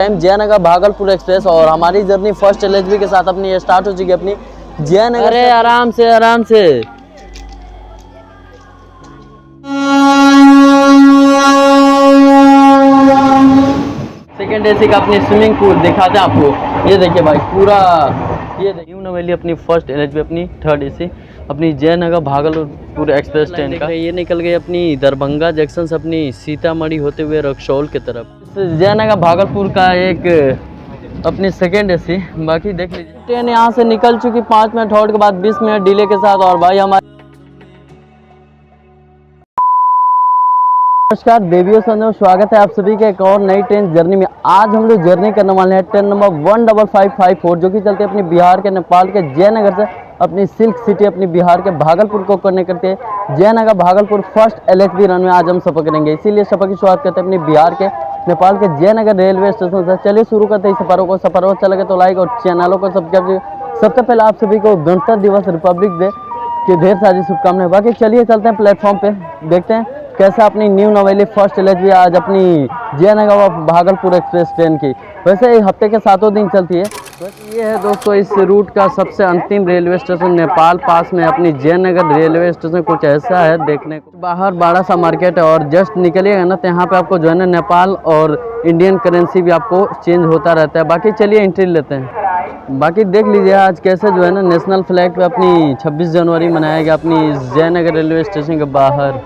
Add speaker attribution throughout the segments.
Speaker 1: Time Jaynagar Bhagalpur express और हमारी journey first LHB के साथ अपनी स्टार्ट हो चुकी है अपनी जयनगर। अरे आराम से आराम से। सेकेंड एसी का अपनी स्विमिंग पूल दिखाते हैं आपको। ये देखिए भाई पूरा, ये देखिए न्यू नवेली अपनी फर्स्ट एलएचबी अपनी थर्ड एसी अपनी जयनगर भागलपुर एक्सप्रेस ट्रेन का ये निकल गई अपनी दरभंगा जंक्शन से अपनी सीतामढ़ी होते हुए रक्सौल की तरफ। जयनगर भागलपुर का एक अपनी सेकेंड एसी। बाकी देख लीजिए ट्रेन यहाँ से निकल चुकी 5 मिनट हॉल्ट के बाद 20 मिनट डिले के साथ। और भाई हमारे नमस्कार बेबियों संजो, स्वागत है आप सभी के एक और नई ट्रेन जर्नी में। आज हम लोग जर्नी करने वाले हैं ट्रेन नंबर 15554 जो कि चलती है अपनी बिहार के नेपाल के जयनगर से अपनी सिल्क सिटी अपनी बिहार के भागलपुर को करने करते हैं Jaynagar Bhagalpur first LHB run में। आज हम सफर करेंगे, इसीलिए सफर की शुरुआत करते हैं अपनी बिहार के नेपाल के जयनगर रेलवे स्टेशन से। चलिए शुरू करते हैं सफरों को। सफर अच्छा लगे तो लाइक और चैनलों को सब्सक्राइब। सबसे पहले आप सभी को गणतंत्र दिवस रिपब्लिक डे की ढेर सारी शुभकामनाएं। बाकी चलिए चलते हैं प्लेटफॉर्म पे, देखते हैं कैसा अपनी न्यू नवेली फर्स्ट एलएचबी आज अपनी जयनगर भागलपुर एक्सप्रेस ट्रेन की। वैसे हफ्ते के 7 दिन चलती है। वैसे ये है दोस्तों इस रूट का सबसे अंतिम रेलवे स्टेशन नेपाल पास में अपनी जयनगर रेलवे स्टेशन कुछ ऐसा है देखने को। बाहर बड़ा सा मार्केट है और जस्ट निकलिएगा ना तो यहाँ पे आपको जो है ना नेपाल और इंडियन करेंसी भी आपको चेंज होता रहता है। बाकी चलिए एंट्री लेते हैं। बाकी देख लीजिए आज कैसे जो है ना नेशनल फ्लैग पे अपनी 26 जनवरी मनाया गया अपनी जयनगर रेलवे स्टेशन के बाहर।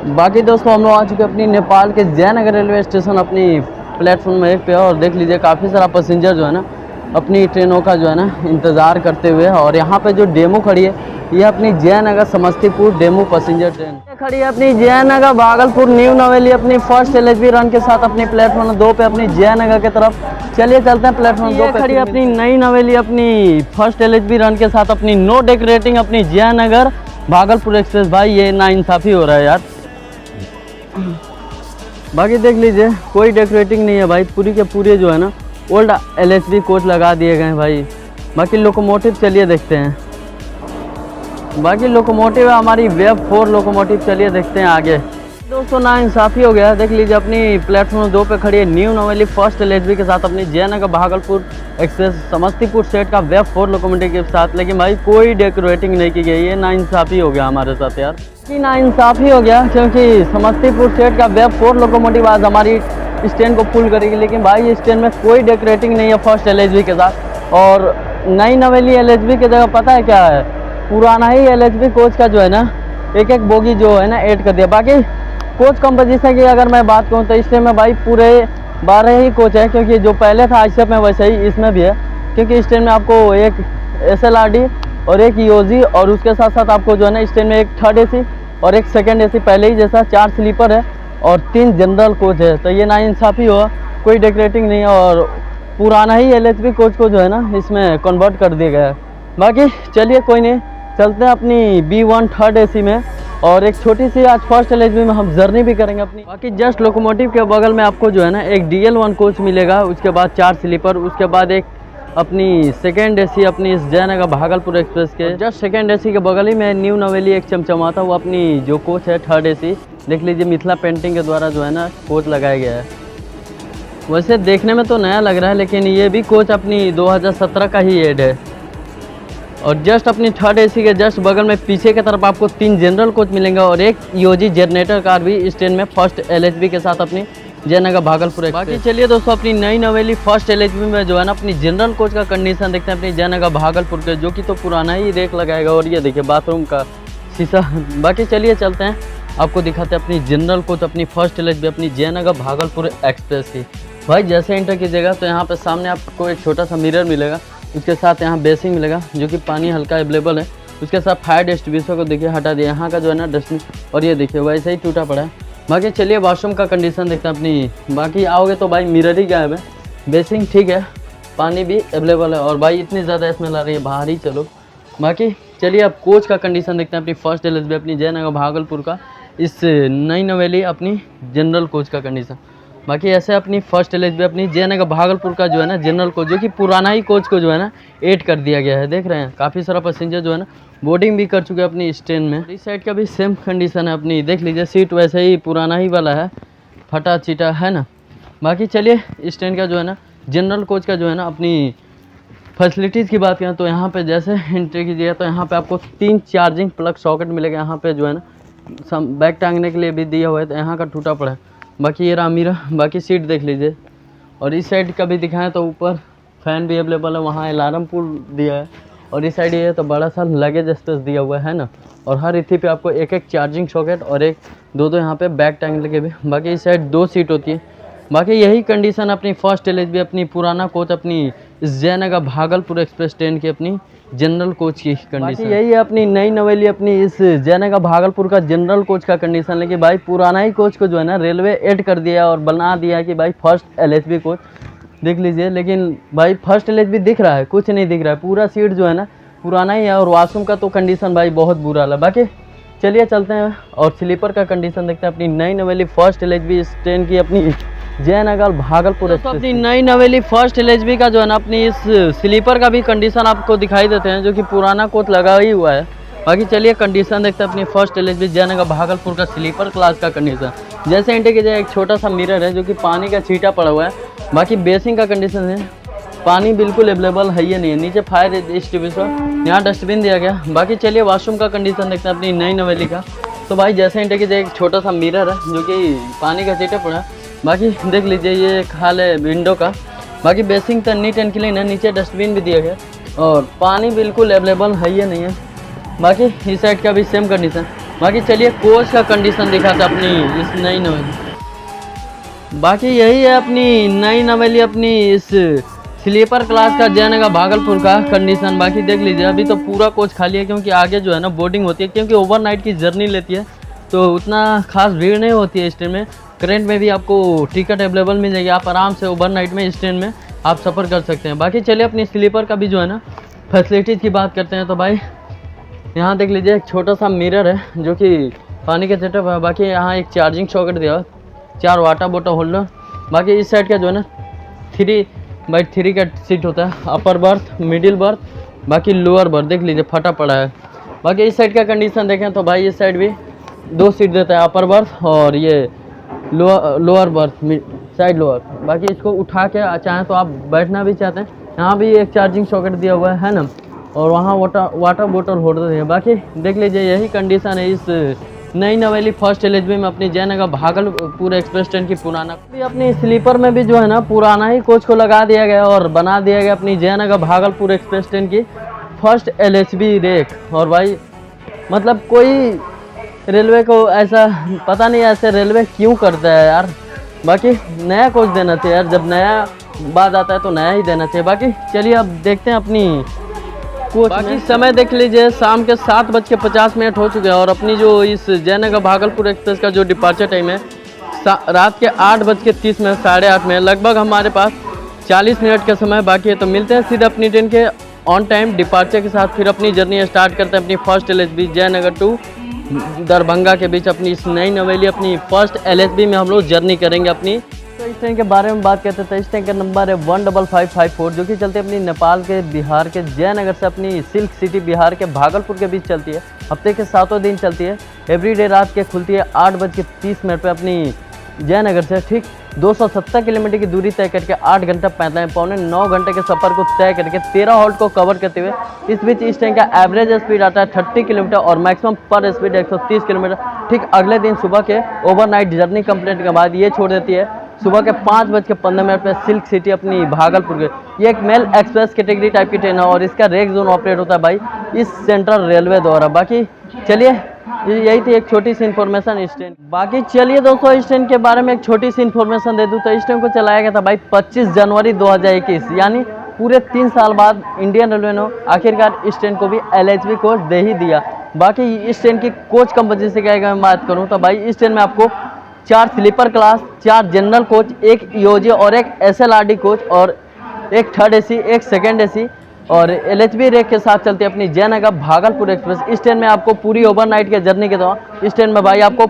Speaker 1: बाकी दोस्तों हम लोग आ चुके अपनी नेपाल के जयनगर रेलवे स्टेशन अपनी प्लेटफॉर्म में 1 पे। और देख लीजिए काफ़ी सारा पैसेंजर जो है ना अपनी ट्रेनों का जो है ना इंतज़ार करते हुए। और यहाँ पे जो डेमो खड़ी है ये अपनी Jaynagar Samastipur demo passenger train खड़ी है अपनी जयनगर भागलपुर न्यू नवेली अपनी फर्स्ट एलएचबी रन के साथ अपनी प्लेटफॉर्म 2 पे अपनी जयनगर की तरफ। चलिए चलते हैं प्लेटफॉर्म 2 पे। खड़ी है अपनी नई नवेली अपनी फर्स्ट एलएचबी रन के साथ अपनी नो डेकोरेटिंग अपनी जयनगर भागलपुर एक्सप्रेस। भाई ये नाइंसाफ़ी हो रहा है यार। बाकी देख लीजिए कोई डेकोरेटिंग नहीं है भाई, पूरी के पूरे जो है ना ओल्ड एलएचबी कोच लगा दिए गए हैं भाई। बाकी लोकोमोटिव चलिए देखते हैं। बाकी लोकोमोटिव है हमारी वेब 4 लोकोमोटिव। चलिए देखते हैं आगे। दोस्तों नाइंसाफ़ी हो गया। देख लीजिए अपनी प्लेटफॉर्म 2 पे खड़ी है न्यू नवेली फर्स्ट एलएचबी के साथ अपनी जयनगर भागलपुर एक्सप्रेस समस्तीपुर स्टेट का वेब 4 लोकोमोटिव के साथ। लेकिन भाई कोई डेकोरेटिंग नहीं की गई। ये नाइंसाफ़ी हो गया हमारे साथ यार, कि नाइंसाफ़ी हो गया क्योंकि समस्तीपुर स्टेट का वेब 4 लोकोमोटिव आज हमारी स्टैंड को फुल करेगी। लेकिन भाई इस स्टैंड में कोई डेकोरेटिंग नहीं है फर्स्ट एलएचबी के साथ। और नई नवेली एलएचबी की जगह पता है क्या है, पुराना ही एलएचबी कोच का जो है ना एक बोगी जो है ना ऐड कर दिया। बाकी कोच कंपोजिशन की अगर मैं बात करूँ तो इस टाइम में भाई पूरे 12 ही कोच है, क्योंकि जो पहले था आईसेफ में वैसे ही इसमें भी है। क्योंकि इस टाइम में आपको एक एसएलआरडी और एक ईओजी और उसके साथ साथ आपको जो है ना इस टाइम में एक थर्ड एसी और एक सेकंड एसी पहले ही जैसा 4 स्लीपर है और 3 जनरल कोच है। तो ये नाइंसाफ़ी हुआ, कोई डेकोरेटिंग नहीं है और पुराना ही एलएचबी कोच को जो है ना इसमें कन्वर्ट कर दिया गया है। बाकी चलिए कोई नहीं, चलते हैं अपनी B1 थर्ड एसी में। और एक छोटी सी आज फर्स्ट एलएचबी में हम जर्नी भी करेंगे अपनी। बाकी जस्ट लोकोमोटिव के बगल में आपको जो है ना एक DL1 कोच मिलेगा, उसके बाद 4 स्लीपर, उसके बाद एक अपनी सेकेंड एसी अपनी इस जयनगर भागलपुर एक्सप्रेस के जस्ट सेकेंड एसी के बगल ही में न्यू नवेली एक चमचमाता वो अपनी जो कोच है थर्ड एसी। देख लीजिए मिथिला पेंटिंग के द्वारा जो है ना कोच लगाया गया है। वैसे देखने में तो नया लग रहा है लेकिन ये भी कोच अपनी 2017 का ही एड है। और जस्ट अपनी थर्ड एसी के जस्ट बगल में पीछे की तरफ आपको 3 जनरल कोच मिलेंगे और एक ईओजी जनरेटर कार भी इस ट्रेन में फर्स्ट एलएचबी के साथ अपनी जयनगर भागलपुर एक्सप्रेस। बाकी चलिए दोस्तों अपनी नई नवेली फर्स्ट एलएचबी में जो है ना अपनी जनरल कोच का कंडीशन देखते हैं अपनी जयनगर भागलपुर के, जो कि तो पुराना ही रेक लगाएगा। और ये देखिए बाथरूम का शीशा। बाकी चलिए चलते हैं आपको दिखाते हैं अपनी जनरल कोच अपनी फर्स्ट एलएचबी अपनी जयनगर भागलपुर एक्सप्रेस की। भाई जैसे एंटर कीजिएगा तो यहाँ पे सामने आपको एक छोटा सा मिरर मिलेगा, उसके साथ यहाँ बेसिंग मिलेगा जो कि पानी हल्का अवेलेबल है। उसके साथ फायर डिस्ट्रीब्यूशन को देखिए हटा दिया, यहाँ का जो है ना डस्टबिन और ये देखिए वैसे ही टूटा पड़ा है। बाकी चलिए वॉशरूम का कंडीशन देखते हैं अपनी। बाकी आओगे तो भाई मिरर ही गायब है, बेसिंग ठीक है, पानी भी अवेलेबल है। और भाई इतनी ज़्यादा स्मेल आ रही है, बाहर ही चलो। बाकी चलिए अब कोच का कंडीशन देखते हैं अपनी फर्स्ट एलएचबी अपनी जयनगर भागलपुर का इस नई नवेली अपनी जनरल कोच का कंडीशन। बाकी ऐसे अपनी फर्स्ट एलएचबी अपनी जयनगर भागलपुर का जो है ना जनरल कोच जो कि पुराना ही कोच को जो है ना ऐड कर दिया गया है। देख रहे हैं काफ़ी सारा पैसेंजर जो है ना बोर्डिंग भी कर चुके हैं अपनी इस ट्रेन में। इस साइड का भी सेम कंडीशन है अपनी, देख लीजिए सीट वैसे ही पुराना ही वाला है, फटा चिटा है ना। बाकी चलिए इस ट्रेन का जो है ना जनरल कोच का जो है ना अपनी फैसिलिटीज़ की बात करें तो यहाँ पे जैसे एंट्री कीजिएगा तो यहाँ पे आपको 3 चार्जिंग प्लग सॉकेट मिलेगा। यहाँ पे जो है ना बैग टांगने के लिए भी दिया हुआ है, तो यहाँ का टूटा पड़ा है। बाकी ये रहा मीरा, बाकी सीट देख लीजिए। और इस साइड का भी दिखाएं तो ऊपर फ़ैन भी अवेलेबल है, वहाँ अलार्म पुल दिया है। और इस साइड ये तो बड़ा सा लगेज स्पेस दिया हुआ है ना। और हर इथी पे आपको एक एक चार्जिंग सॉकेट और एक दो यहाँ पे बैग टांगने के भी। बाकी इस साइड 2 सीट होती है। बाकी यही कंडीशन अपनी फर्स्ट LHB अपनी पुराना कोच अपनी जयनगर भागलपुर एक्सप्रेस ट्रेन की अपनी जनरल कोच की कंडीशन यही है। अपनी नई नवेली अपनी इस जयनगर भागलपुर का जनरल कोच का कंडीशन, लेकिन भाई पुराना ही कोच को जो है ना रेलवे ऐड कर दिया और बना दिया कि भाई फर्स्ट LHB कोच देख लीजिए। लेकिन भाई फर्स्ट LHB दिख रहा है, कुछ नहीं दिख रहा है, पूरा सीट जो है ना पुराना ही है। और वॉशरूम का तो कंडीशन भाई बहुत बुरा है। बाकी चलिए चलते हैं और स्लीपर का कंडीशन देखते हैं अपनी नई नवेली फर्स्ट LHB इस ट्रेन की अपनी जयनगर भागलपुर एक्सप्रेस। अपनी नई नवेली फर्स्ट LHB का जो है ना अपनी इस स्लीपर का भी कंडीशन आपको दिखाई देते हैं, जो कि पुराना कोच लगा ही हुआ है। बाकी चलिए कंडीशन देखते हैं अपनी फर्स्ट LHB जयनगर भागलपुर का स्लीपर क्लास का कंडीशन। जैसे एंट्री की जाए एक छोटा सा मिरर है जो कि पानी का छींटा पड़ा हुआ है। बाकी बेसिंग का कंडीशन है, पानी बिल्कुल अवेलेबल है ही नहीं है। नीचे फायर एक्सटिंग्विशर, यहाँ डस्टबिन दिया गया। बाकी चलिए वॉशरूम का कंडीशन देखते हैं अपनी नई नवेली का। तो भाई जैसे एंट्री की जाए एक छोटा सा मिरर है जो कि पानी का छींटा पड़ा है। बाकी देख लीजिए ये खाल है विंडो का। बाकी बेसिंग तो नीट एंड क्लीन है, नीचे डस्टबिन भी दिया गया और पानी बिल्कुल अवेलेबल है ही नहीं है। बाकी इस साइड का भी सेम कंडीशन। बाकी चलिए कोच का कंडीशन दिखाते अपनी इस नई नवेली। बाकी यही है अपनी नई नवेली अपनी इस स्लीपर क्लास का जयनगर भागलपुर का कंडीशन। बाकी देख लीजिए अभी तो पूरा कोच खाली है, क्योंकि आगे जो है ना बोर्डिंग होती है, क्योंकि ओवरनाइट की जर्नी लेती है तो उतना खास भीड़ नहीं होती है इस ट्रेन में। करंट में भी आपको टिकट अवेलेबल मिल जाएगी, आप आराम से ओवरनाइट में इस ट्रेन में आप सफ़र कर सकते हैं। बाकी चलिए अपनी स्लीपर का भी जो है ना फैसिलिटीज़ की बात करते हैं। तो भाई यहाँ देख लीजिए एक छोटा सा मिरर है जो कि पानी का सेटअप है। बाकी यहाँ एक चार्जिंग सॉकेट दिया, 4 वाटर बोतल होल्डर। बाकी इस साइड का जो है ना 3x3 का सीट होता है, अपर बर्थ, मिडिल बर्थ, बाकी लोअर बर्थ देख लीजिए फटा पड़ा है। बाकी इस साइड का कंडीशन देखें तो भाई इस साइड भी 2 सीट देता है, अपर बर्थ और ये लोअर बर्थ साइड लोअर। बाकी इसको उठा के चाहें तो आप बैठना भी चाहते हैं, यहाँ भी एक चार्जिंग सॉकेट दिया हुआ है ना। और वहाँ वाटर बोतल होल्डर है। बाकी देख लीजिए यही कंडीशन है इस नई नवेली फर्स्ट LHB में अपनी जयनगर भागलपुर एक्सप्रेस ट्रेन की पुराना। भी अपनी स्लीपर में भी जो है ना पुराना ही कोच को लगा दिया गया और बना दिया गया अपनी जयनगर भागलपुर एक्सप्रेस ट्रेन की फर्स्ट LHB रेक। और भाई मतलब कोई रेलवे को ऐसा पता नहीं ऐसे रेलवे क्यों करता है यार। बाकी नया कोच देना चाहिए यार, जब नया बाद आता है तो नया ही देना चाहिए। बाकी चलिए अब देखते हैं अपनी कोच। बाकी समय देख लीजिए शाम के 7:50 हो चुके हैं और अपनी जो इस जयनगर भागलपुर एक्सप्रेस का जो डिपार्चर टाइम है रात के 8:30 में 8:30 में लगभग हमारे पास 40 मिनट का समय बाकी है। तो मिलते हैं सीधे अपनी ट्रेन के ऑन टाइम डिपार्चर के साथ, फिर अपनी जर्नी स्टार्ट करते हैं अपनी first LHB Jaynagar to Darbhanga के बीच अपनी इस नई नवेली अपनी फर्स्ट LHB में हम लोग जर्नी करेंगे अपनी। तो इस ट्रेन के बारे में बात करते हैं। इस ट्रेन का नंबर है 15554 जो कि चलती है अपनी नेपाल के बिहार के जयनगर से अपनी सिल्क सिटी बिहार के भागलपुर के बीच चलती है। हफ्ते के 7 दिन चलती है। एवरीडे रात के खुलती है 8:30 पर अपनी जयनगर से ठीक 270 किलोमीटर की दूरी तय करके 8 घंटा 9 घंटे के सफ़र को तय करके 13 हॉल्ट को कवर करते हुए इस बीच इस ट्रेन का एवरेज स्पीड आता है 30 किलोमीटर और मैक्सिमम पर स्पीड 130 किलोमीटर। ठीक अगले दिन सुबह के ओवरनाइट जर्नी कंप्लीट के बाद ये छोड़ देती है सुबह के 5:15 पर सिल्क सिटी अपनी भागलपुर के। ये एक मेल एक्सप्रेस कैटेगरी टाइप की ट्रेन है और इसका रेक जोन ऑपरेट होता है भाई इस सेंट्रल रेलवे द्वारा। बाकी चलिए यही थी एक छोटी सी इन्फॉर्मेशन इस ट्रेन। बाकी चलिए दोस्तों इस ट्रेन के बारे में एक छोटी सी इन्फॉर्मेशन दे दूं तो इस ट्रेन को चलाया गया था भाई 25 जनवरी 2021, यानी पूरे 3 साल बाद इंडियन रेलवे ने आखिरकार इस ट्रेन को भी LHB कोच दे ही दिया। बाकी इस ट्रेन की कोच कंपोजिशन से क्या मैं बात करूँ तो भाई इस ट्रेन में आपको 4 sleeper class, 4 general coach, 1 EOG और 1 SLRD कोच और 1 थर्ड AC, 1 सेकेंड AC और LHB रेक के साथ चलती है अपनी जयनगर भागलपुर एक्सप्रेस। इस ट्रेन में आपको पूरी ओवरनाइट के जर्नी के दौरान इस ट्रेन में भाई आपको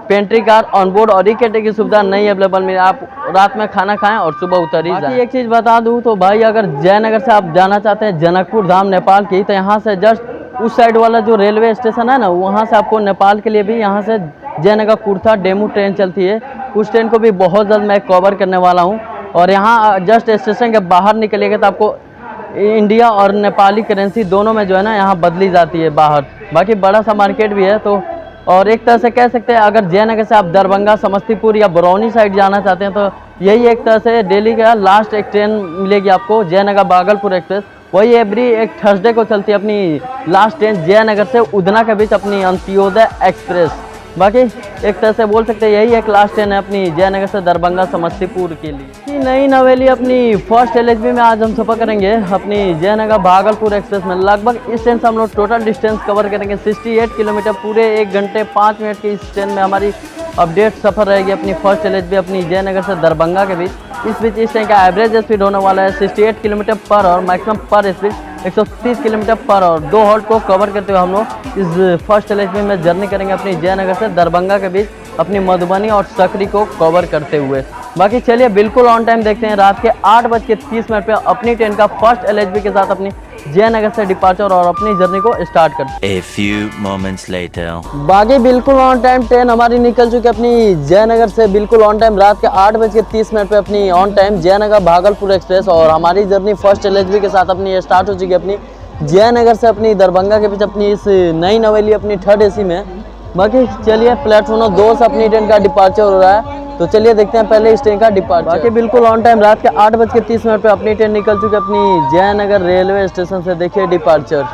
Speaker 1: पेंट्री कार ऑनबोर्ड और इकेटे की सुविधा नहीं अवेलेबल मिले। आप रात में खाना खाएं और सुबह उतर ही जाएं। एक चीज़ बता दूं तो भाई अगर जयनगर से आप जाना चाहते हैं जनकपुर धाम नेपाल की, तो यहाँ से जस्ट उस साइड वाला जो रेलवे स्टेशन है ना, वहाँ से आपको नेपाल के लिए भी यहाँ से जयनगर कुर्था डेमू ट्रेन चलती है उस ट्रेन को भी बहुत जल्द मैं कवर करने वाला हूँ। और यहाँ जस्ट स्टेशन के बाहर निकलिएगा तो आपको इंडिया और नेपाली करेंसी दोनों में जो है ना यहाँ बदली जाती है बाहर। बाकी बड़ा सा मार्केट भी है। तो और एक तरह से कह सकते हैं अगर जयनगर से आप दरभंगा, समस्तीपुर या बरौनी साइड जाना चाहते हैं तो यही एक तरह से दिल्ली का लास्ट एक ट्रेन मिलेगी आपको, जयनगर भागलपुर एक्सप्रेस। वही एवरी एक थर्सडे को चलती है अपनी लास्ट ट्रेन जयनगर से उधना के बीच अपनी अंत्योदय एक्सप्रेस। बाकी एक तरह से बोल सकते हैं यही एक लास्ट ट्रेन है अपनी जयनगर से दरभंगा समस्तीपुर के लिए। नई नवेली अपनी फर्स्ट एलएचबी में आज हम सफ़र करेंगे अपनी जयनगर भागलपुर एक्सप्रेस में। लगभग इस ट्रेन से हम लोग टोटल डिस्टेंस कवर करेंगे 68 किलोमीटर, पूरे 1 घंटे 5 मिनट की इस ट्रेन में हमारी अपडेट सफ़र रहेगी अपनी फर्स्ट एलएचबी अपनी जयनगर से दरभंगा के बीच। इस बीच इस ट्रेन का एवरेज स्पीड होने वाला है 68 किलोमीटर पर आवर, मैक्सिमम पर speed 130 kilometre per hour. 2 halt को कवर करते हुए हम लोग इस फर्स्ट एलएचबी में जर्नी करेंगे अपनी जयनगर से दरभंगा के बीच अपनी मधुबनी और सकरी को कवर करते हुए। बाकी चलिए बिल्कुल ऑन टाइम देखते हैं रात के 8:30 पे अपनी ट्रेन का फर्स्ट एलएचबी के साथ अपनी जयनगर से डिपार्चर और अपनी जर्नी को स्टार्ट करते हैं।
Speaker 2: A few moments later.
Speaker 1: बाकी बिल्कुल ऑन टाइम ट्रेन हमारी निकल चुकी है अपनी जयनगर से, बिल्कुल ऑन टाइम रात के 8:30 पे अपनी on time Jaynagar Bhagalpur express. और हमारी जर्नी फर्स्ट एलएचबी के साथ अपनी स्टार्ट हो चुकी है अपनी जयनगर से अपनी दरभंगा के बीच अपनी इस नई नवेली अपनी थर्ड एसी में। बाकी चलिए प्लेटफॉर्म 2 से अपनी ट्रेन का डिपार्चर हो रहा है, तो चलिए देखते हैं पहले इस ट्रेन का डिपार्चर। बाकी बिल्कुल ऑन टाइम रात के 8:30 पे अपनी ट्रेन निकल चुकी है अपनी जयनगर रेलवे स्टेशन से। देखिए डिपार्चर।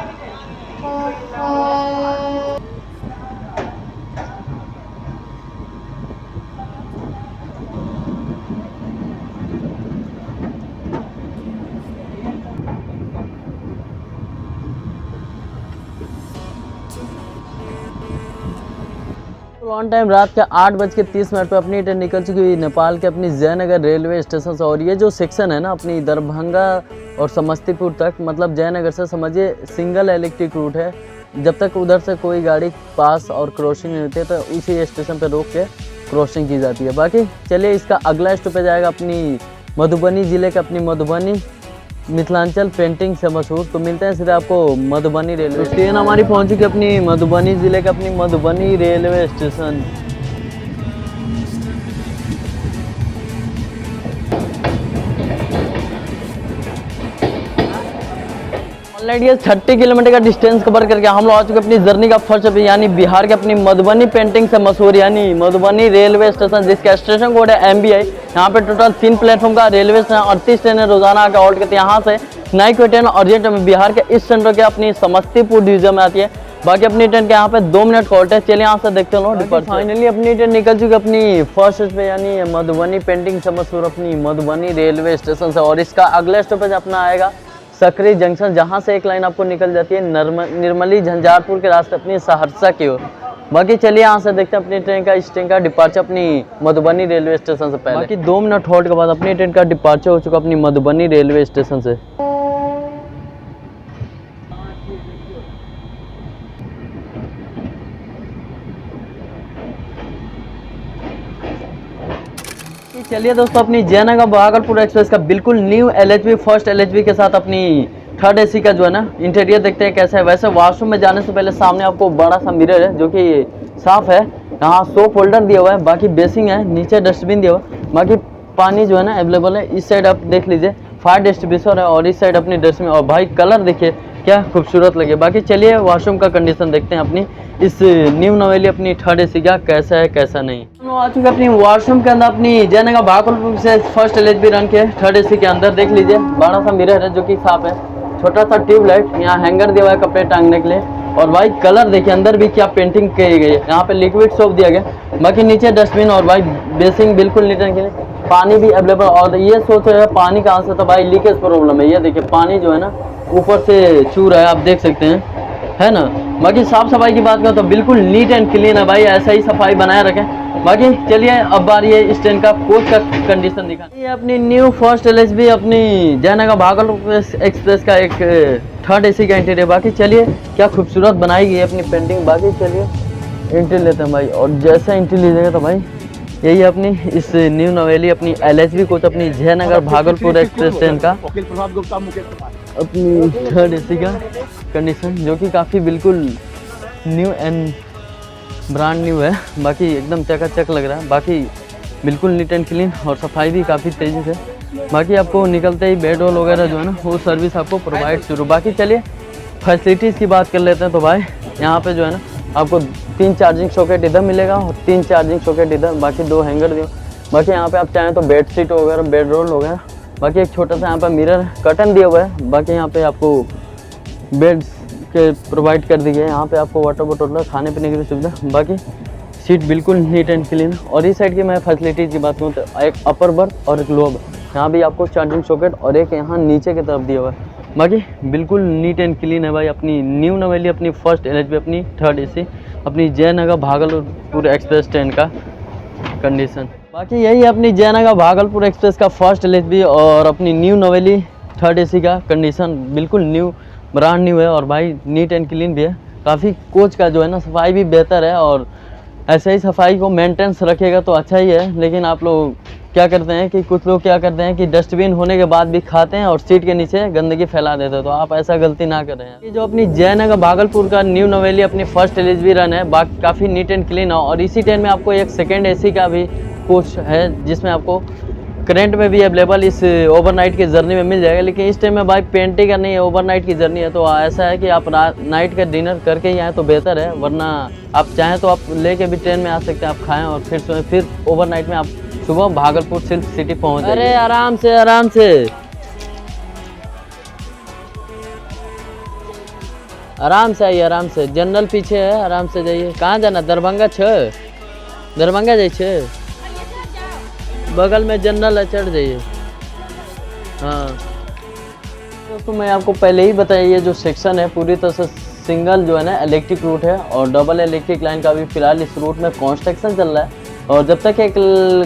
Speaker 1: ऑन टाइम रात के 8:30 पे अपनी ट्रेन निकल चुकी हुई नेपाल के अपनी जयनगर रेलवे स्टेशन से। और ये जो सेक्शन है ना अपनी दरभंगा और समस्तीपुर तक, मतलब जयनगर से समझिए सिंगल इलेक्ट्रिक रूट है। जब तक उधर से कोई गाड़ी पास और क्रॉसिंग नहीं होती है तो उसी स्टेशन पे रोक के क्रॉसिंग की जाती है। बाकी चलिए इसका अगला स्टॉपेज आएगा अपनी मधुबनी ज़िले के अपनी मधुबनी मिथिलांचल पेंटिंग से मशहूर। तो मिलते हैं सीधे आपको मधुबनी रेलवे ट्रेन हमारी पहुंच चुकी अपनी मधुबनी ज़िले के अपनी मधुबनी रेलवे स्टेशन। ऑलरेडी ये 30 किलोमीटर का डिस्टेंस कवर करके हम लोग आ चुके अपनी जर्नी का फर्स्ट यानी बिहार के अपनी मधुबनी पेंटिंग से मशहूर यानी मधुबनी रेलवे स्टेशन, जिसका स्टेशन कोड है MBI। यहाँ पे टोटल 3 प्लेटफॉर्म का रेलवे स्टेशन, 38 ट्रेनें रोजाना आकर हॉल्ट करती है। यहाँ से नई कोई ट्रेन अर्जेंट में बिहार के इस सेंटर के अपनी समस्तीपुर डिवीजन में आती है। बाकी अपनी ट्रेन के यहाँ पे 2 मिनट का हॉल्ट है। चलिए यहाँ से देखते हैं। फाइनली अपनी ट्रेन निकल चुकी अपनी फर्स्ट स्टॉपेज यानी मधुबनी पेंटिंग से मशहूर अपनी मधुबनी रेलवे स्टेशन से। और इसका अगला स्टॉपेज अपना आएगा सकरी जंक्शन, जहाँ से एक लाइन आपको निकल जाती है निर्मली झंझारपुर के रास्ते अपनी सहरसा की ओर। बाकी चलिए यहाँ से देखते हैं अपनी ट्रेन का इस ट्रेन का डिपार्चर अपनी मधुबनी रेलवे स्टेशन से पहले। बाकी 2 मिनट होल्ड के बाद अपनी ट्रेन का डिपार्चर हो चुका अपनी मधुबनी रेलवे स्टेशन से। चलिए दोस्तों अपनी जयनगर भागलपुर एक्सप्रेस का बिल्कुल न्यू एलएचबी फर्स्ट एलएचबी के साथ अपनी थर्ड एसी का जो है ना इंटीरियर देखते हैं कैसा है। वैसे वॉशरूम में जाने से पहले सामने आपको बड़ा सा मिरर है जो कि साफ है। यहाँ सोप होल्डर दिया हुआ है, बाकी बेसिंग है, नीचे डस्टबिन दिया हुआ है, बाकी पानी जो है ना अवेलेबल है। इस साइड आप देख लीजिए फायर डिस्ट्रीब्यूशन है और इस साइड अपनी डस्टबिन। और भाई कलर देखिए क्या खूबसूरत लगे। बाकी चलिए वॉशरूम का कंडीशन देखते हैं अपनी इस न्यू नवेली अपनी थर्ड एसी का कैसा है कैसा नहीं। हम आ चुके अपनी वॉशरूम के अंदर अपनी जयनगर भागलपुर से फर्स्ट एलएचबी रन के थर्ड एसी के अंदर। देख लीजिए बड़ा सा मिरर है जो कि साफ है, छोटा सा ट्यूबलाइट, यहाँ हैंगर दिया हुआ है कपड़े टांगने के लिए। और भाई कलर देखिए अंदर भी क्या पेंटिंग की गई है। यहाँ पे लिक्विड सोप दिया गया, बाकी नीचे डस्टबिन और भाई बेसिंग बिल्कुल नीटन के लिए, पानी भी अवेलेबल। और ये सोच रहे हैं पानी कहाँ से, तो भाई लीकेज प्रॉब्लम है। ये देखिए पानी जो है ना ऊपर से चू रहा है, आप देख सकते हैं, है ना। बाकी साफ सफाई की बात करें तो बिल्कुल नीट एंड क्लीन है भाई, ऐसा ही सफाई बनाए रखें। बाकी चलिए अब बारी है इस ट्रेन का कोच का कंडीशन दिखा। ये अपनी न्यू फर्स्ट एलएचबी अपनी जयनगर भागलपुर एक्सप्रेस का एक थर्ड एसी का इंटीरियर। बाकी चलिए क्या खूबसूरत बनाई गई है अपनी पेंटिंग। बाकी चलिए एंट्री लेते हैं भाई, और जैसा एंट्री लीजिएगा तो भाई यही अपनी इस न्यू नवेली अपनी एलएचबी कोच अपनी जयनगर भागलपुर एक्सप्रेस ट्रेन का अपनी थर्ड एसी का कंडीशन, जो कि काफ़ी बिल्कुल न्यू एंड ब्रांड न्यू है। बाकी एकदम चकाचक लग रहा है। बाकी बिल्कुल नीट एंड क्लीन और सफाई भी काफ़ी तेज़ी से। बाकी आपको निकलते ही बेड रोल वगैरह जो है ना वो सर्विस आपको प्रोवाइड शुरू। बाकी चलिए फैसिलिटीज़ की बात कर लेते हैं। तो भाई यहाँ पे जो है ना आपको 3 चार्जिंग सॉकेट इधर मिलेगा और 3 चार्जिंग सॉकेट इधर, बाकी 2 हैंगर दिए। बाकी यहाँ पे आप चाहें तो बेड शीट वगैरह, बेड रोल वगैरह, बाकी एक छोटा सा यहाँ पर मिरर कर्टन दिया हुआ है। बाकी यहाँ पे आपको बेड के प्रोवाइड कर दी गई है। यहाँ पे आपको वाटर बोतल, खाने पीने की भी सुविधा। बाकी सीट बिल्कुल नीट एंड क्लीन। और इस साइड की मैं फैसिलिटीज़ की बात करूँ तो एक अपर बर्थ और एक लोअर बर्थ, यहाँ भी आपको चार्जिंग सॉकेट और एक यहाँ नीचे की तरफ दिया हुआ है। बाकी बिल्कुल नीट एंड क्लीन है भाई। अपनी न्यू नवेली, अपनी फर्स्ट LHB, अपनी 3rd AC, अपनी जयनगर भागलपुर एक्सप्रेस ट्रेन का कंडीशन। बाकी यही है अपनी जयनगर भागलपुर एक्सप्रेस का फर्स्ट LHB और अपनी न्यू नवेली 3rd AC का कंडीशन बिल्कुल न्यू, ब्रांड न्यू है। और भाई नीट एंड क्लीन भी है काफ़ी। कोच का जो है ना सफाई भी बेहतर है और ऐसे ही सफाई को मेंटेनेंस रखेगा तो अच्छा ही है। लेकिन आप लोग क्या करते हैं कि कुछ लोग क्या करते हैं कि डस्टबिन होने के बाद भी खाते हैं और सीट के नीचे गंदगी फैला देते हैं। तो आप ऐसा गलती ना करें। ये जो अपनी जयनगर भागलपुर का न्यू नवेली अपनी फर्स्ट LHB रन है, बाकी काफ़ी नीट एंड क्लीन है। और इसी ट्रेन में आपको एक 2nd AC का भी कोच है जिसमें आपको करेंट में भी अवेलेबल इस ओवरनाइट की जर्नी में मिल जाएगा। लेकिन इस टाइम में भाई पेंटी का नहीं है, ओवरनाइट की जर्नी है। तो ऐसा है कि आप नाइट का डिनर करके ही आए तो बेहतर है, वरना आप चाहें तो आप लेके भी ट्रेन में आ सकते हैं, आप खाएं और फिर ओवरनाइट में आप सुबह भागलपुर सिल्क सिटी पहुंच जाएंगे। अरे आराम से आराम से आराम से आइए, आराम से। जनरल पीछे है, आराम से जाइए। कहाँ जाना? दरभंगा दरभंगा जाइए, बगल में जनरल है, चढ़ जाइए। हाँ दोस्तों मैं आपको पहले ही बताया ये जो सेक्शन है पूरी तरह से सिंगल जो है ना इलेक्ट्रिक रूट है और डबल इलेक्ट्रिक लाइन का भी फिलहाल इस रूट में कंस्ट्रक्शन चल रहा है। और जब तक एक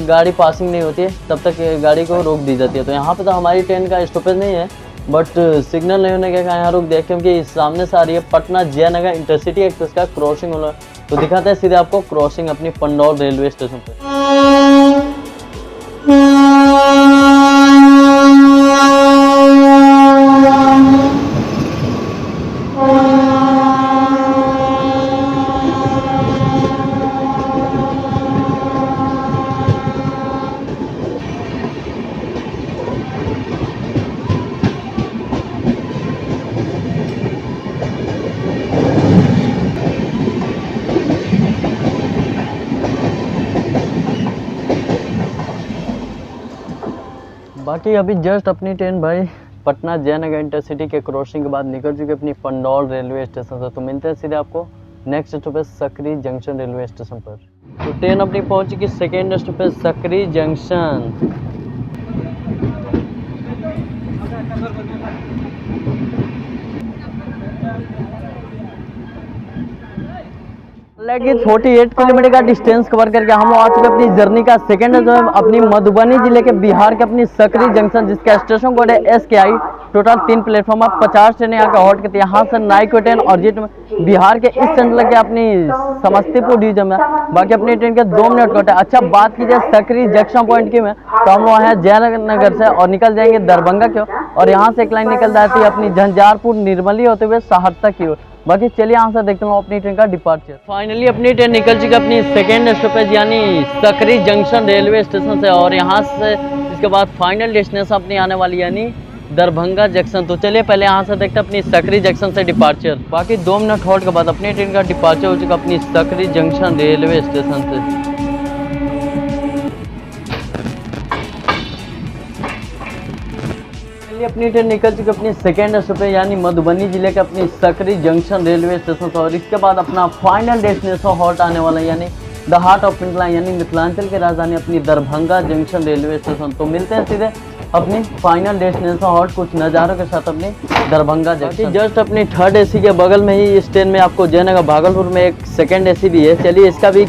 Speaker 1: गाड़ी पासिंग नहीं होती है तब तक गाड़ी को रोक दी जाती है। तो यहाँ पे तो हमारी ट्रेन का स्टॉपेज नहीं है, बट सिग्नल नहीं होने के कारण यहाँ रोक दिया क्योंकि सामने से आ रही है पटना जयनगर इंटरसिटी एक्सप्रेस का क्रॉसिंग होना। तो दिखाते हैं सीधे आपको क्रॉसिंग अपनी पंडौल रेलवे स्टेशन पर। बाकी अभी जस्ट अपनी ट्रेन भाई पटना जयनगर इंटरसिटी के क्रॉसिंग के बाद निकल चुकी अपनी पंडौल रेलवे स्टेशन से। तो मिलते हैं सीधे आपको नेक्स्ट स्टॉपेज सकरी जंक्शन रेलवे स्टेशन पर। तो ट्रेन अपनी पहुंच चुकी 2nd स्टॉपेज सकरी जंक्शन। लेकिन 48 किलोमीटर का डिस्टेंस कवर करके हम आ चुके अपनी जर्नी का 2nd जो है अपनी मधुबनी जिले के बिहार के अपनी सकरी जंक्शन, जिसका स्टेशन कोड है SKI। टोटल 3 प्लेटफॉर्म है, 50 ट्रेन यहाँ का हॉट करती है। यहाँ से नाइको ट्रेन और जीट में बिहार के इस सेंट्रल के अपनी समस्तीपुर डिवीजन में। बाकी अपनी ट्रेन के 2 मिनट कट है। अच्छा बात कीजिए सकरी जंक्शन पॉइंट की में, तो हम लोग हैं जयनगर से और निकल जाएंगे दरभंगा की ओर और यहाँ से एक लाइन निकल जाती है अपनी झंझारपुर निर्मली होते हुए सहरसा की ओर। बाकी चलिए यहाँ से देखते हैं अपनी ट्रेन का डिपार्चर। फाइनली अपनी ट्रेन निकल चुकी अपनी 2nd स्टॉपेज यानी सकरी जंक्शन रेलवे स्टेशन से और यहाँ से इसके बाद फाइनल डेस्टिनेशन अपनी आने वाली यानी दरभंगा जंक्शन। तो चलिए पहले यहाँ से देखते हैं अपनी सकरी जंक्शन से डिपार्चर। बाकी 2 मिनट हॉल्ट के बाद अपनी ट्रेन का डिपार्चर हो चुका अपनी सकरी जंक्शन रेलवे स्टेशन से। अपनी ट्रेन निकल चुकी अपनी 2nd स्टॉपेज यानी मधुबनी जिले के अपनी सकरी जंक्शन रेलवे स्टेशन से और इसके बाद अपना फाइनल डेस्टिनेशन हॉल्ट आने वाला है यानी द हार्ट ऑफ मिथिला यानी मिथिलांचल की राजधानी अपनी दरभंगा जंक्शन रेलवे स्टेशन। तो मिलते हैं सीधे अपनी फाइनल डेस्टिनेशन हॉल्ट कुछ नज़ारों के साथ अपनी दरभंगा जंक्शन। जस्ट अपनी 3rd AC के बगल में ही इस ट्रेन में आपको जयनगर भागलपुर में एक 2nd AC भी है। चलिए इसका भी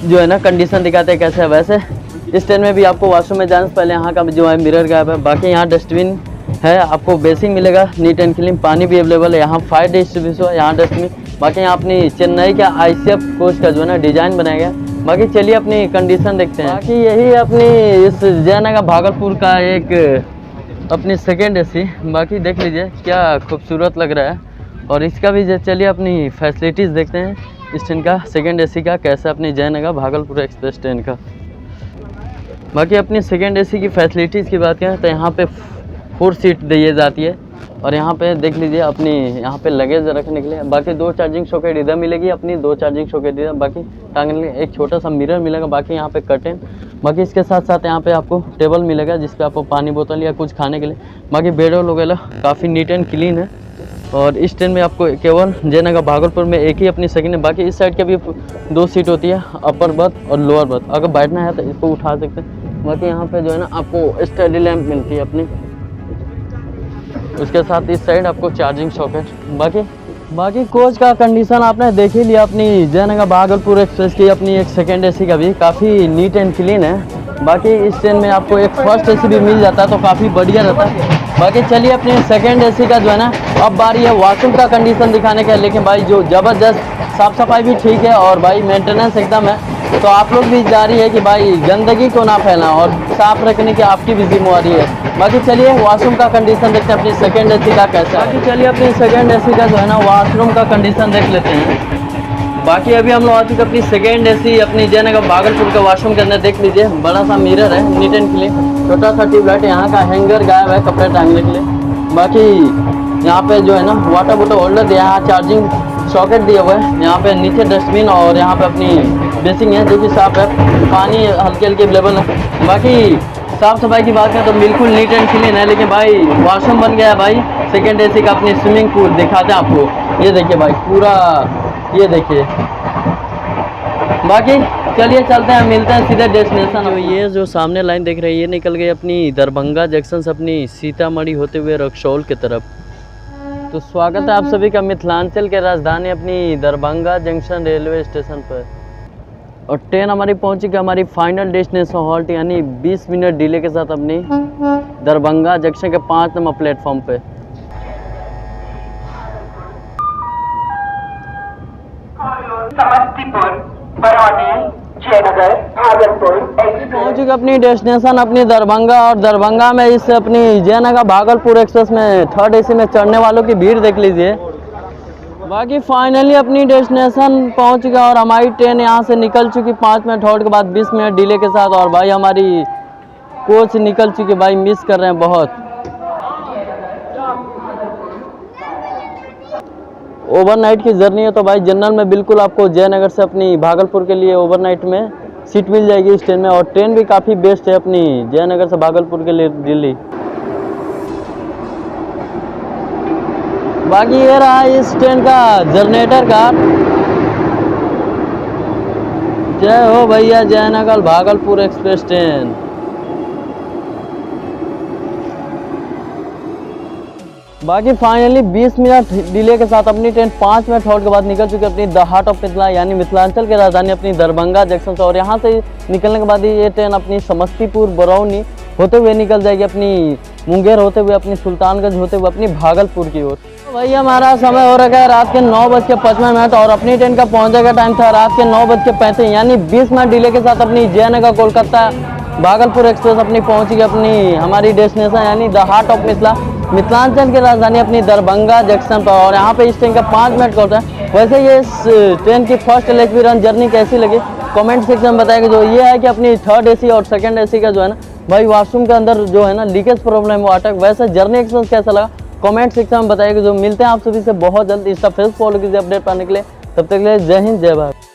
Speaker 1: जो है ना कंडीशन दिखाते हैं कैसे है। वैसे इस ट्रेन में भी आपको वॉशरूम में जाने से पहले यहाँ का जो है मिरर गैप है। बाकी यहाँ डस्टबिन है, आपको बेसिंग मिलेगा नीट एंड क्लीन, पानी भी अवेलेबल है। यहाँ फायर डिस्ट्रीब्यूशन है, यहाँ डस्टबिन। बाकी यहाँ अपनी चेन्नई का ICF कोच का जो है ना डिजाइन बनाया गया। बाकी चलिए अपनी कंडीशन देखते हैं। बाकी यही अपनी इस जयनगर भागलपुर का एक अपनी 2nd AC। बाकी देख लीजिए क्या खूबसूरत लग रहा है और इसका भी चलिए अपनी फैसिलिटीज़ देखते हैं इस ट्रेन का 2nd AC का कैसा अपनी जयनगर भागलपुर एक्सप्रेस ट्रेन का। बाकी अपनी सेकेंड एसी की फैसिलिटीज़ की बात करें तो यहाँ पे 4 सीट दी जाती है और यहाँ पे देख लीजिए अपनी यहाँ पे लगेज रखने के लिए। बाकी 2 चार्जिंग सॉकेट इधर मिलेगी, अपनी 2 चार्जिंग सॉकेट इधर, बाकी टांगने के लिए एक छोटा सा मिरर मिलेगा। बाकी यहाँ पे कर्टेन, बाकी इसके साथ साथ यहाँ पे आपको टेबल मिलेगा जिस पे आपको पानी बोतल या कुछ खाने के लिए। बाकी बेड वगैरह काफ़ी नीट एंड क्लीन है। और इस ट्रेन में आपको केवल जयनगर भागलपुर में एक ही अपनी सेकंड है। बाकी इस साइड के भी 2 सीट होती है, अपर बर्थ और लोअर बर्थ। अगर बैठना है तो इसको उठा सकते हैं। बाकी यहाँ पे जो है ना आपको स्टडी लैंप मिलती है अपनी, उसके साथ इस साइड आपको चार्जिंग सॉकेट। बाकी कोच का कंडीशन आपने देख ही लिया अपनी जयनगर भागलपुर एक्सप्रेस की, अपनी एक सेकेंड एसी का भी काफ़ी नीट एंड क्लीन है। बाकी इस ट्रेन में आपको एक फर्स्ट एसी भी मिल जाता है तो काफ़ी बढ़िया रहता है। बाकी चलिए अपनी सेकेंड एसी का जो है ना अब बारी है वॉशरूम का कंडीशन दिखाने का। लेकिन भाई जो ज़बरदस्त साफ़ सफाई भी ठीक है और भाई मेंटेनेंस एकदम है, तो आप लोग भी जारी है कि भाई गंदगी को ना फैलाएं और साफ़ रखने की आपकी भी जिम्मेवारी है। बाकी चलिए वॉशरूम का कंडीशन देखते हैं अपनी सेकेंड एसी का कैसा है। बाकी चलिए अपनी सेकेंड एसी का जो है ना वॉशरूम का कंडीशन देख लेते हैं। बाकी अभी हम लोग आ चुके अपनी सेकेंड एसी अपनी जयनगर भागलपुर के वॉशरूम के अंदर। देख लीजिए बड़ा सा मिरर है, नीट एंड क्लीन, छोटा सा ट्यूबलाइट, यहाँ का हैंगर गायब है कपड़े टांगने के लिए। बाकी यहाँ पे जो है ना वाटर बोतल होल्डर दिया है, चार्जिंग सॉकेट दिए हुए हैं, यहाँ पे नीचे डस्टबिन और यहाँ पे अपनी बेसिंग है जो कि साफ है, पानी हल्के हल्के अवेलेबल है। बाकी साफ़ सफाई की बात करें तो बिल्कुल नीट एंड क्लीन है। लेकिन भाई वॉशरूम बन गया है भाई सेकेंड एसी का। अपनी स्विमिंग पूल दिखाते हैं आपको, ये देखिए भाई पूरा, ये देखिए। बाकी चलिए चलते हैं, मिलते हैं सीधे डेस्टिनेशन। तो ये जो सामने लाइन देख रही है ये निकल गई अपनी दरभंगा जंक्शन से अपनी सीतामढ़ी होते हुए रक्सौल की तरफ। तो स्वागत है आप सभी का मिथिलांचल के राजधानी अपनी दरभंगा जंक्शन रेलवे स्टेशन पर। और ट्रेन हमारी पहुंची कि हमारी फाइनल डेस्टिनेशन हॉल्ट यानी 20 मिनट डिले के साथ अपनी दरभंगा जंक्शन के 5 नंबर प्लेटफॉर्म पे।
Speaker 3: समस्तीपुर, बरौनी, जयनगर, भागलपुर
Speaker 1: पहुंच चुके अपनी डेस्टिनेशन अपनी दरभंगा। और दरभंगा में इस अपनी जयनगर भागलपुर एक्सप्रेस में थर्ड एसी में चढ़ने वालों की भीड़ देख लीजिए। बाकी फाइनली अपनी डेस्टिनेशन पहुंच गया और हमारी ट्रेन यहां से निकल चुकी 5 मिनट हॉल्ट के बाद 20 मिनट डिले के साथ। और भाई हमारी कोच निकल चुकी, भाई मिस कर रहे हैं बहुत। ओवरनाइट की जर्नी है तो भाई जनरल में बिल्कुल आपको जयनगर से अपनी भागलपुर के लिए ओवरनाइट में सीट मिल जाएगी इस ट्रेन में। और ट्रेन भी काफ़ी बेस्ट है अपनी जयनगर से भागलपुर के लिए दिल्ली। बाकी ये रहा इस ट्रेन का जनरेटर का। जय हो भैया जयनगर भागलपुर एक्सप्रेस ट्रेन। बाकी फाइनली 20 मिनट डिले के साथ अपनी ट्रेन 5 मिनट हॉल्ट के बाद निकल चुकी अपनी द हार्ट ऑफ मिथिला यानी मिथिलांचल के राजधानी अपनी दरभंगा जंक्शन से। और यहाँ से निकलने के बाद ये ट्रेन अपनी समस्तीपुर बरौनी होते हुए निकल जाएगी, अपनी मुंगेर होते हुए, अपनी सुल्तानगंज होते हुए अपनी भागलपुर की ओर। तो भैया हमारा समय हो रखा है रात के 9:55 और अपनी ट्रेन का पहुँचने का टाइम था रात के 9:35 यानी 20 मिनट डिले के साथ अपनी जयनगर कोलकाता भागलपुर एक्सप्रेस अपनी पहुँची गई अपनी हमारी डेस्टिनेशन यानी the heart of Mithila Mithilanchal की राजधानी अपनी दरभंगा जंक्शन पर। और यहाँ पे इस ट्रेन का 5 मिनट का होता है। वैसे ये इस ट्रेन की फर्स्ट LHB रन जर्नी कैसी लगी कमेंट सेक्शन में बताएगा। जो ये है कि अपनी थर्ड एसी और सेकंड एसी का जो है ना भाई वॉशरूम के अंदर जो है ना लीकेज प्रॉब्लम वो अटक। वैसे जर्नी एक्सपीरियंस कैसा लगा कमेंट सेक्शन में बताइएगा। जो मिलते हैं आप सभी से बहुत जल्द। इंस्टा फेसबुक फॉलो कीजिए अपडेट पाने के लिए। तब तक के लिए जय हिंद जय भारत।